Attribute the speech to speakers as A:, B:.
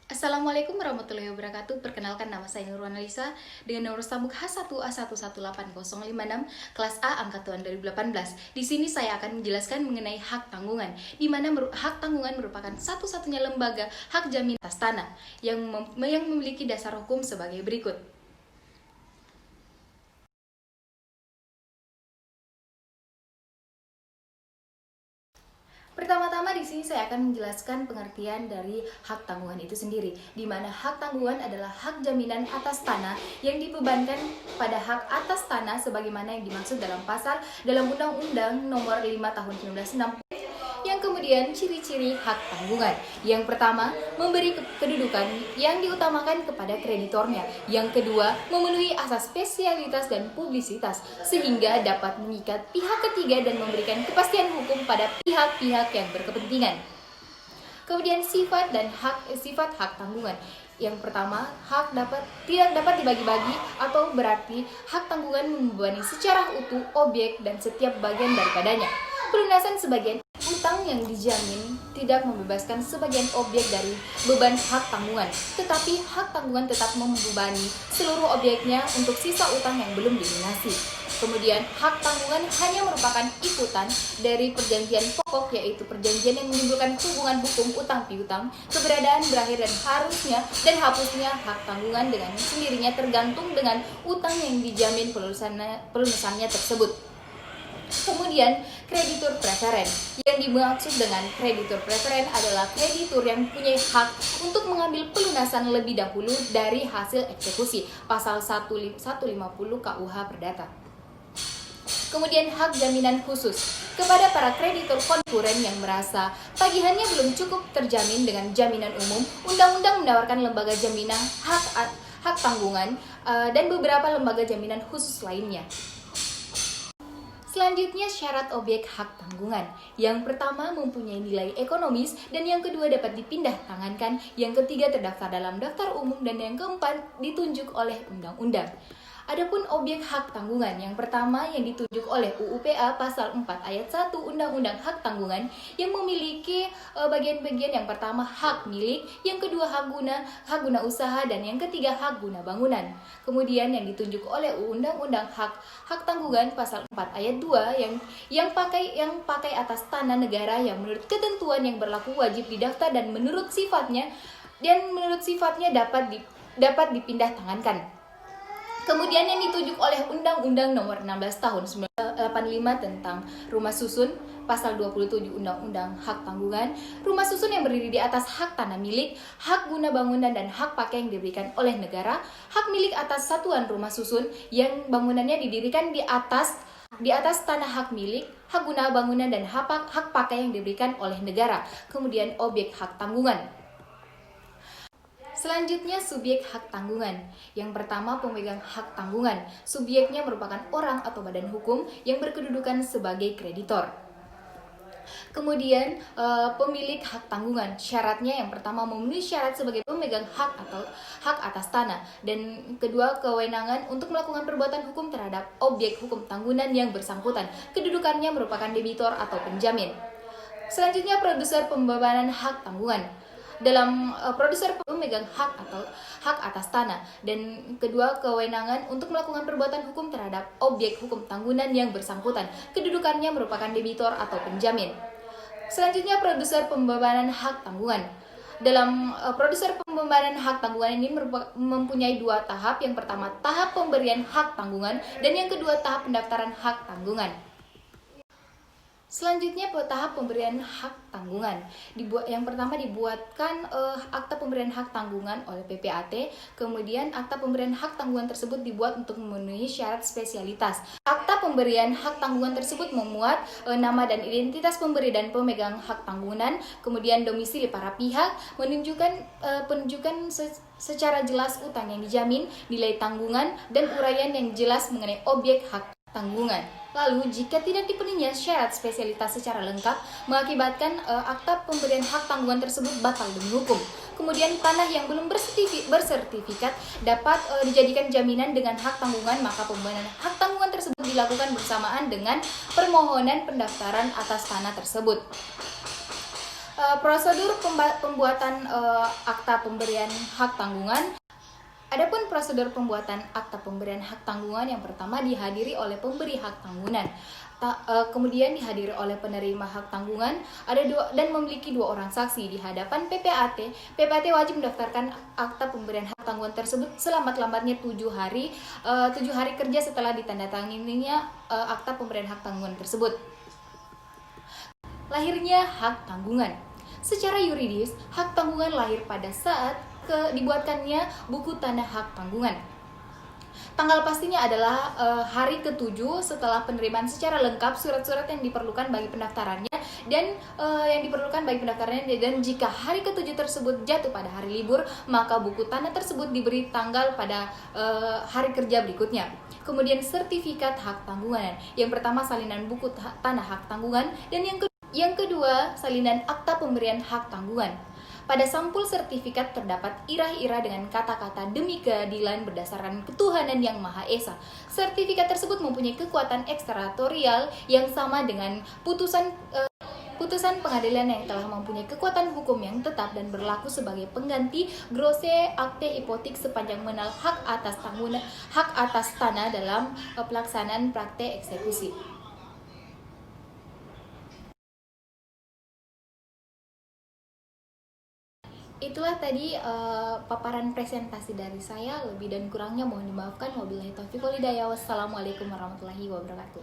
A: Assalamualaikum warahmatullahi wabarakatuh. Perkenalkan, nama saya Nurwan Alisa dengan nomor sabuk H1A1180056 kelas A angka tahun 2018. Di sini saya akan menjelaskan mengenai hak tanggungan, di mana hak tanggungan merupakan satu-satunya lembaga hak jaminan atas tanah yang memiliki dasar hukum sebagai berikut. Pertama-tama di sini saya akan menjelaskan pengertian dari hak tanggungan itu sendiri, di mana hak tanggungan adalah hak jaminan atas tanah yang dibebankan pada hak atas tanah sebagaimana yang dimaksud dalam Undang-Undang Nomor 5 Tahun 1960. Yang kemudian ciri-ciri hak tanggungan. Yang pertama, memberi kedudukan yang diutamakan kepada kreditornya. Yang kedua, memenuhi asas spesialitas dan publisitas sehingga dapat mengikat pihak ketiga dan memberikan kepastian hukum pada pihak-pihak yang berkepentingan. Kemudian sifat hak tanggungan. Yang pertama, tidak dapat dibagi-bagi atau berarti hak tanggungan membebani secara utuh objek dan setiap bagian daripadanya. Pelunasan sebagian utang yang dijamin tidak membebaskan sebagian objek dari beban hak tanggungan, tetapi hak tanggungan tetap membebani seluruh objeknya untuk sisa utang yang belum dilunasi. Kemudian, hak tanggungan hanya merupakan ikutan dari perjanjian pokok, yaitu perjanjian yang menimbulkan hubungan hukum utang piutang, keberadaan berakhir dan hapusnya hak tanggungan dengan sendirinya tergantung dengan utang yang dijamin pelunasannya tersebut. Kemudian, kreditur preferen. Yang dimaksud dengan kreditur preferen adalah kreditur yang punya hak untuk mengambil pelunasan lebih dahulu dari hasil eksekusi, pasal 150 KUH Perdata. Kemudian hak jaminan khusus kepada para kreditur konkuren yang merasa tagihannya belum cukup terjamin dengan jaminan umum. Undang-undang menawarkan lembaga jaminan hak tanggungan dan beberapa lembaga jaminan khusus lainnya. Selanjutnya, syarat objek hak tanggungan. Yang pertama, mempunyai nilai ekonomis, dan yang kedua dapat dipindah tangankan, yang ketiga terdaftar dalam daftar umum, dan yang keempat ditunjuk oleh undang-undang. Adapun objek hak tanggungan, yang pertama yang ditunjuk oleh UU PA pasal 4 ayat 1 Undang-Undang Hak Tanggungan yang memiliki bagian-bagian. Yang pertama hak milik, yang kedua hak guna usaha, dan yang ketiga hak guna bangunan. Kemudian yang ditunjuk oleh Undang-Undang Hak Tanggungan pasal 4 ayat 2 yang pakai atas tanah negara yang menurut ketentuan yang berlaku wajib didaftar dan menurut sifatnya dapat dipindah tangankan. Kemudian yang ditunjuk oleh Undang-Undang Nomor 16 Tahun 1985 tentang Rumah Susun, pasal 27 Undang-Undang Hak Tanggungan. Rumah susun yang berdiri di atas hak tanah milik, hak guna bangunan, dan hak pakai yang diberikan oleh negara. Hak milik atas satuan rumah susun yang bangunannya didirikan di atas tanah hak milik, hak guna bangunan, dan hak pakai yang diberikan oleh negara. Kemudian objek hak tanggungan. Selanjutnya, subjek hak tanggungan. Yang pertama, pemegang hak tanggungan. Subjeknya merupakan orang atau badan hukum yang berkedudukan sebagai kreditor. Kemudian, pemilik hak tanggungan. Syaratnya yang pertama memenuhi syarat sebagai pemegang hak atau hak atas tanah, dan kedua kewenangan untuk melakukan perbuatan hukum terhadap objek hukum tanggungan yang bersangkutan. Kedudukannya merupakan debitor atau penjamin. Selanjutnya, produser pembebanan hak tanggungan. Dalam produser pemegang hak atau hak atas tanah, dan kedua kewenangan untuk melakukan perbuatan hukum terhadap objek hukum tanggungan yang bersangkutan. Kedudukannya merupakan debitor atau penjamin. Selanjutnya, produser pembebanan hak tanggungan. Dalam produser pembebanan hak tanggungan ini mempunyai dua tahap. Yang pertama, tahap pemberian hak tanggungan, dan yang kedua tahap pendaftaran hak tanggungan. Selanjutnya, tahap pemberian hak tanggungan. Yang pertama dibuatkan akta pemberian hak tanggungan oleh PPAT. Kemudian akta pemberian hak tanggungan tersebut dibuat untuk memenuhi syarat spesialitas. Akta pemberian hak tanggungan tersebut memuat nama dan identitas pemberi dan pemegang hak tanggungan, kemudian domisili para pihak, penunjukan secara jelas utang yang dijamin, nilai tanggungan, dan uraian yang jelas mengenai objek hak tanggungan. Lalu, jika tidak dipenuhinya syarat spesialitas secara lengkap, mengakibatkan akta pemberian hak tanggungan tersebut batal demi hukum. Kemudian, tanah yang belum bersertifikat dapat dijadikan jaminan dengan hak tanggungan, maka pembebanan hak tanggungan tersebut dilakukan bersamaan dengan permohonan pendaftaran atas tanah tersebut. Prosedur pembuatan akta pemberian hak tanggungan. Adapun prosedur pembuatan akta pemberian hak tanggungan, yang pertama dihadiri oleh pemberi hak tanggungan, kemudian dihadiri oleh penerima hak tanggungan, dan memiliki 2 orang saksi di hadapan PPAT. PPAT wajib mendaftarkan akta pemberian hak tanggungan tersebut selambat-lambatnya 7 hari kerja setelah ditandatanganinya akta pemberian hak tanggungan tersebut. Lahirnya hak tanggungan. Secara yuridis, hak tanggungan lahir pada saat dibuatkannya buku tanda hak tanggungan. Tanggal pastinya adalah hari ke-7 setelah penerimaan secara lengkap surat-surat yang diperlukan bagi pendaftarannya dan jika hari ke-7 tersebut jatuh pada hari libur, maka buku tanda tersebut diberi tanggal pada hari kerja berikutnya. Kemudian sertifikat hak tanggungan. Yang pertama salinan buku tanda hak tanggungan, dan yang kedua salinan akta pemberian hak tanggungan. Pada sampul sertifikat terdapat irah-irah dengan kata-kata demi keadilan berdasarkan ketuhanan yang Maha Esa. Sertifikat tersebut mempunyai kekuatan ekstratorial yang sama dengan putusan pengadilan yang telah mempunyai kekuatan hukum yang tetap dan berlaku sebagai pengganti grosse acte hypothèque sepanjang mengenal hak atas tanah dalam pelaksanaan praktek eksekusi. Itulah tadi paparan presentasi dari saya. Lebih dan kurangnya mohon dimaafkan. Wabillahi taufiq wal hidayah. Wassalamualaikum warahmatullahi wabarakatuh.